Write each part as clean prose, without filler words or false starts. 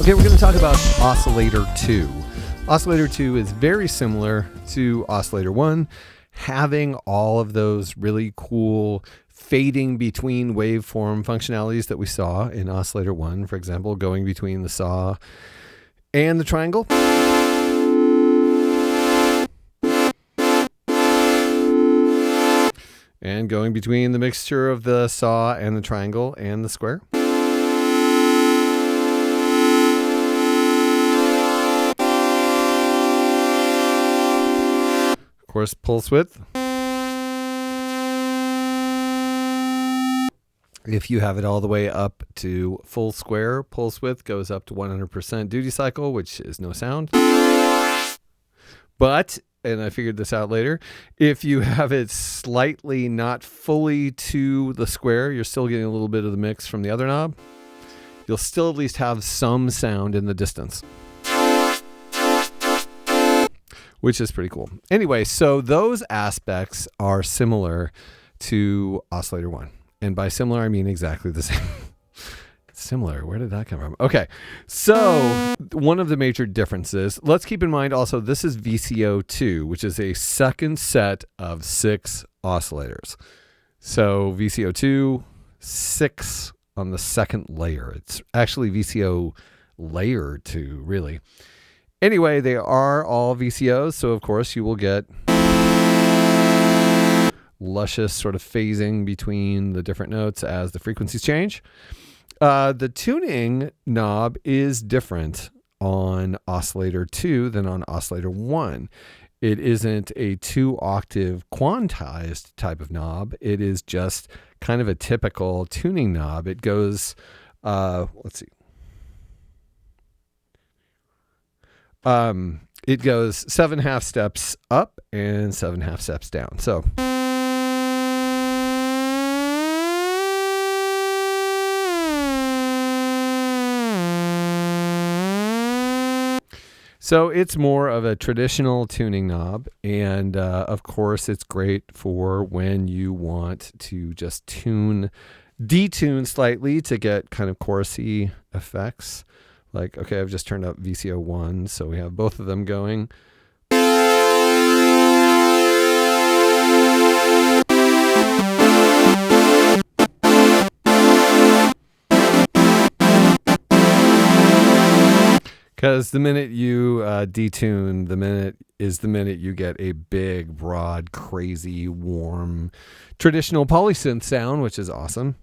Okay, we're going to talk about Oscillator 2. Oscillator 2 is very similar to Oscillator 1, having all of those really cool fading between waveform functionalities that we saw in Oscillator 1, for example, going between the saw and the triangle. And going between the mixture of the saw and the triangle and the square. Of course, pulse width. If you have it all the way up to full square, pulse width goes up to 100% duty cycle, which is no sound. But, and I figured this out later, if you have it slightly not fully to the square, you're still getting a little bit of the mix from the other knob. You'll still at least have some sound in the distance, which is pretty cool. Anyway, so those aspects are similar to Oscillator 1. And by similar, I mean exactly the same. Similar, where did that come from? Okay, so one of the major differences, let's keep in mind also this is VCO2, which is a second set of 6 oscillators. So VCO2, 6 on the second layer. It's actually VCO layer 2, really. Anyway, they are all VCOs, so of course you will get luscious sort of phasing between the different notes as the frequencies change. The tuning knob is different on Oscillator 2 than on Oscillator 1. It isn't a 2-octave quantized type of knob. It is just kind of a typical tuning knob. It goes, let's see. It goes 7.5 steps up and 7.5 steps down. So it's more of a traditional tuning knob, and of course it's great for when you want to just detune slightly to get kind of chorusy effects. Like, okay, I've just turned up VCO 1, so we have both of them going. Because the minute you detune, the minute you get a big, broad, crazy, warm, traditional polysynth sound, which is awesome.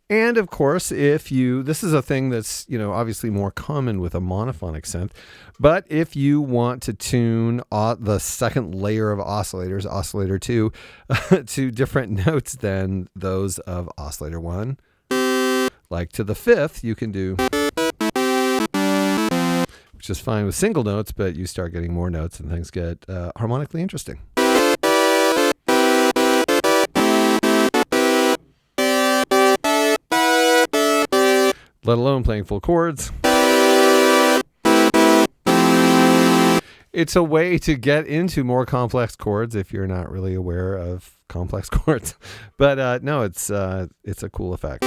And of course, this is a thing that's, obviously more common with a monophonic synth, but if you want to tune the second layer of oscillators, Oscillator 2, to different notes than those of Oscillator 1, like to the 5th, you can do, which is fine with single notes, but you start getting more notes and things get harmonically interesting. Let alone playing full chords. It's a way to get into more complex chords if you're not really aware of complex chords. But no, it's a cool effect.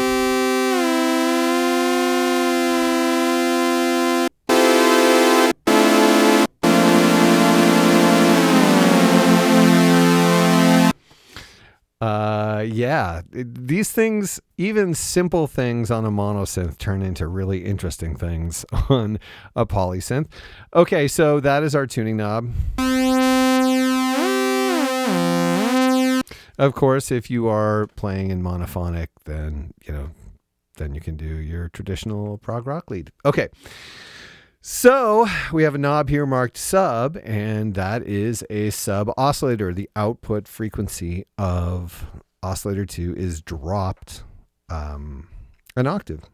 Yeah, these things, even simple things on a monosynth, turn into really interesting things on a polysynth. Okay, so that is our tuning knob. Of course, if you are playing in monophonic, then you can do your traditional prog rock lead. Okay. So we have a knob here marked sub, and that is a sub oscillator. The output frequency of Oscillator 2 is dropped an octave.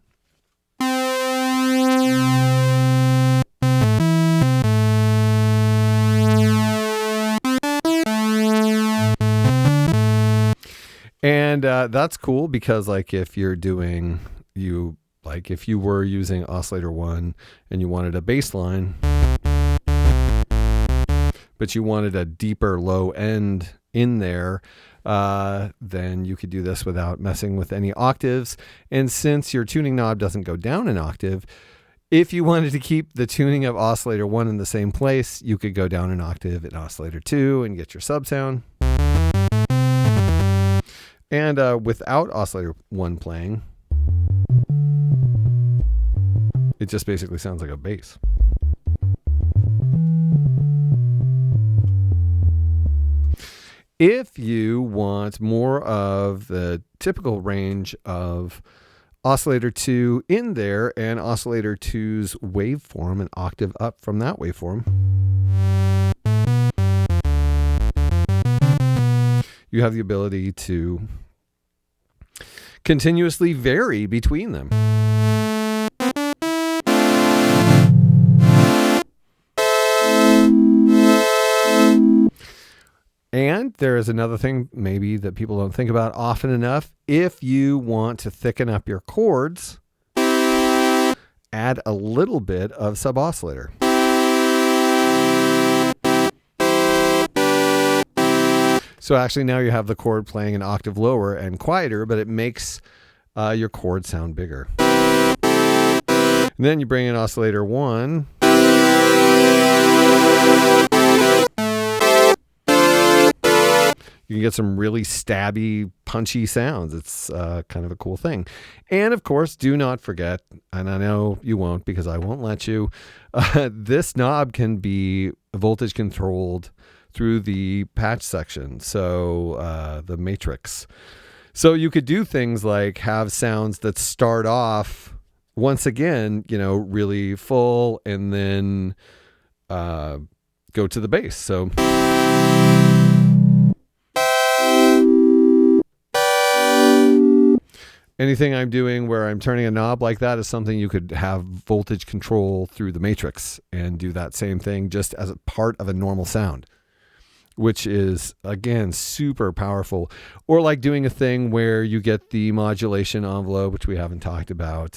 And that's cool because, like, if you're doing like if you were using Oscillator 1 and you wanted a bass line, but you wanted a deeper low end in there, then you could do this without messing with any octaves. And since your tuning knob doesn't go down an octave, if you wanted to keep the tuning of oscillator 1 in the same place, you could go down an octave in oscillator 2 and get your sub sound. And without oscillator 1 playing, it just basically sounds like a bass. If you want more of the typical range of oscillator 2 in there and oscillator 2's waveform, an octave up from that waveform, you have the ability to continuously vary between them. And there is another thing maybe that people don't think about often enough. If you want to thicken up your chords, add a little bit of sub-oscillator. So actually now you have the chord playing an octave lower and quieter, but it makes your chord sound bigger. And then you bring in oscillator 1. You can get some really stabby, punchy sounds. It's kind of a cool thing. And of course, do not forget, and I know you won't because I won't let you, this knob can be voltage controlled through the patch section, so the matrix. So you could do things like have sounds that start off, once again, really full and then go to the bass. So anything I'm doing where I'm turning a knob like that is something you could have voltage control through the matrix and do that same thing just as a part of a normal sound, which is, again, super powerful. Or like doing a thing where you get the modulation envelope, which we haven't talked about,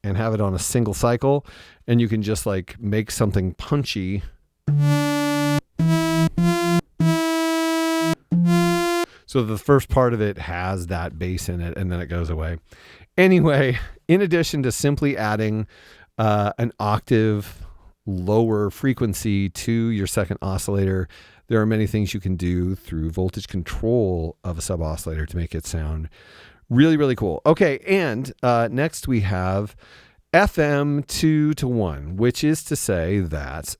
and have it on a single cycle, and you can just like make something punchy. So the first part of it has that bass in it, and then it goes away. Anyway, in addition to simply adding an octave lower frequency to your second oscillator, there are many things you can do through voltage control of a sub-oscillator to make it sound really, really cool. Okay, and next we have FM 2-to-1, which is to say that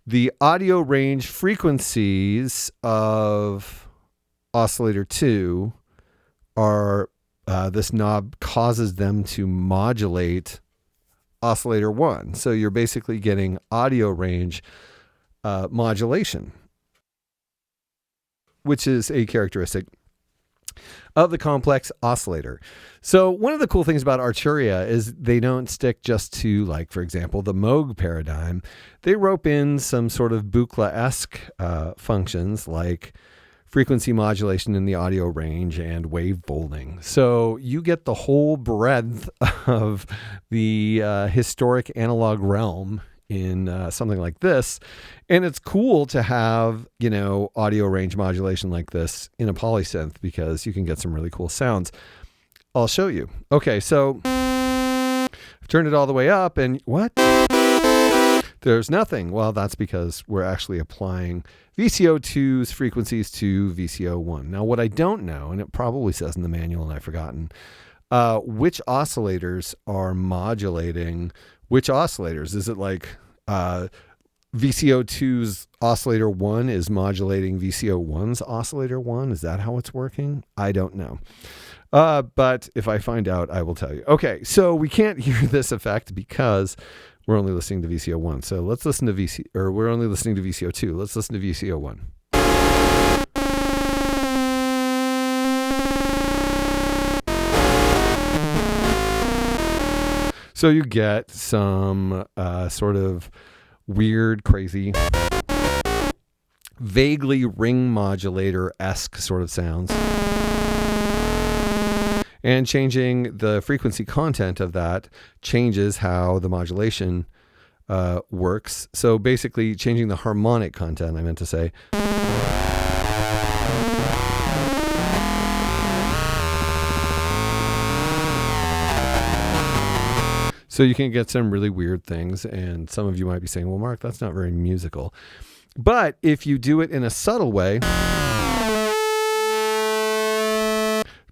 the audio range frequencies of oscillator 2 are, this knob causes them to modulate oscillator 1. So you're basically getting audio range modulation, which is a characteristic of the complex oscillator. So one of the cool things about Arturia is they don't stick just to, like, for example, the Moog paradigm. They rope in some sort of Buchla-esque functions like frequency modulation in the audio range and wave folding. So you get the whole breadth of the historic analog realm in something like this. And it's cool to have, audio range modulation like this in a polysynth because you can get some really cool sounds. I'll show you. Okay, so I've turned it all the way up and what? There's nothing. Well, that's because we're actually applying VCO2's frequencies to VCO1. Now, what I don't know, and it probably says in the manual and I've forgotten, which oscillators are modulating which oscillators? Is it like VCO2's oscillator 1 is modulating VCO1's oscillator 1? Is that how it's working? I don't know. But if I find out, I will tell you. Okay, so we can't hear this effect because we're only listening to VCO1. So let's listen to we're only listening to VCO2. Let's listen to VCO1. So you get some sort of weird, crazy, vaguely ring modulator-esque sort of sounds. And changing the frequency content of that changes how the modulation works. So basically changing the harmonic content, I meant to say. So you can get some really weird things, and some of you might be saying, well, Mark, that's not very musical. But if you do it in a subtle way,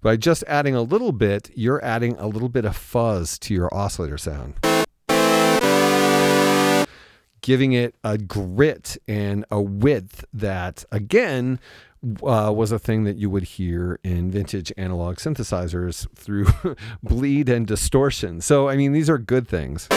by just adding a little bit, you're adding a little bit of fuzz to your oscillator sound, giving it a grit and a width that, again, was a thing that you would hear in vintage analog synthesizers through bleed and distortion. So, I mean, these are good things.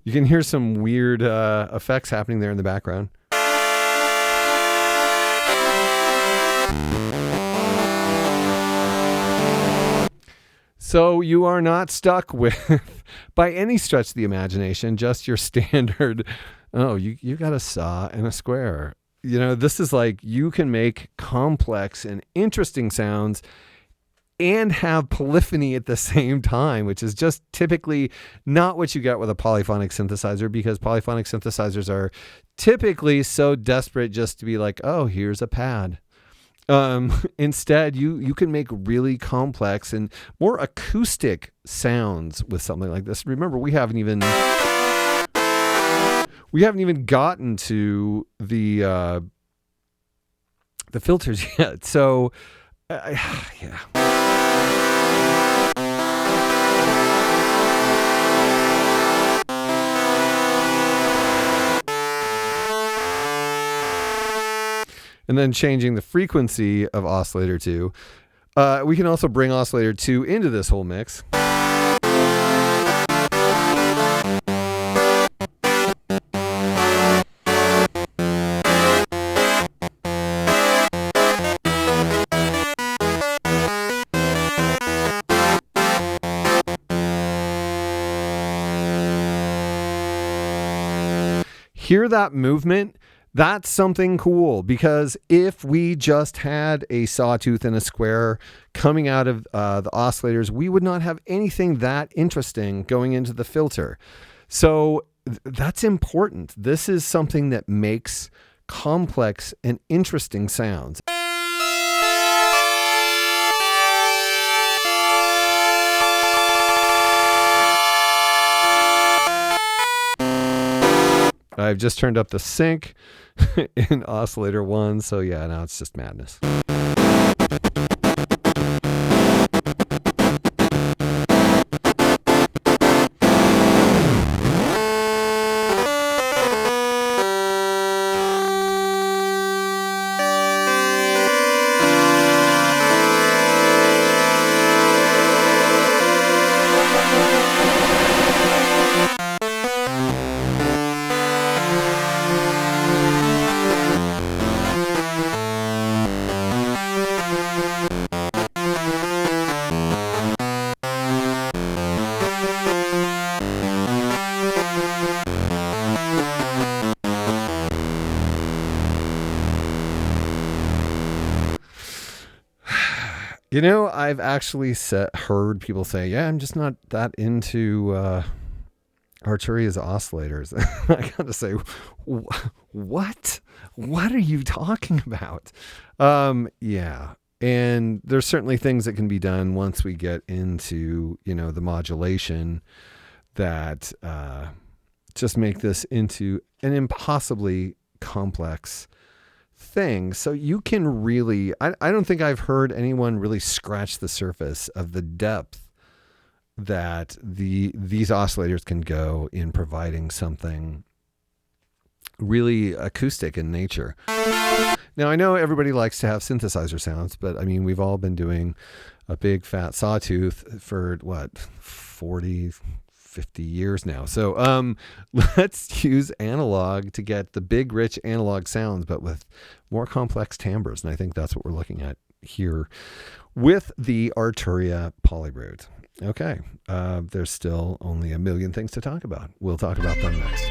You can hear some weird effects happening there in the background. So you are not stuck with, by any stretch of the imagination, just your standard, oh, you got a saw and a square. You know, this is like, you can make complex and interesting sounds and have polyphony at the same time, which is just typically not what you get with a polyphonic synthesizer, because polyphonic synthesizers are typically so desperate just to be like, oh, here's a pad. Instead, you can make really complex and more acoustic sounds with something like this. Remember, we haven't even gotten to the filters yet. So, yeah. And then changing the frequency of oscillator 2. We can also bring oscillator 2 into this whole mix. Hear that movement? That's something cool, because if we just had a sawtooth and a square coming out of the oscillators, we would not have anything that interesting going into the filter. So that's important. This is something that makes complex and interesting sounds. I've just turned up the sync in oscillator 1, so yeah, now it's just madness. You know, I've actually heard people say, yeah, I'm just not that into Arturia's oscillators. I gotta say, what? What are you talking about? Yeah. And there's certainly things that can be done once we get into, you know, the modulation that just make this into an impossibly complex thing. So you can really, I don't think I've heard anyone really scratch the surface of the depth that these oscillators can go in providing something really acoustic in nature. Now, I know everybody likes to have synthesizer sounds, but I mean, we've all been doing a big fat sawtooth for what, 40, 50 years now. So let's use analog to get the big, rich analog sounds, but with more complex timbres. And I think that's what we're looking at here with the Arturia PolyBrute. Okay, there's still only a million things to talk about. We'll talk about them next.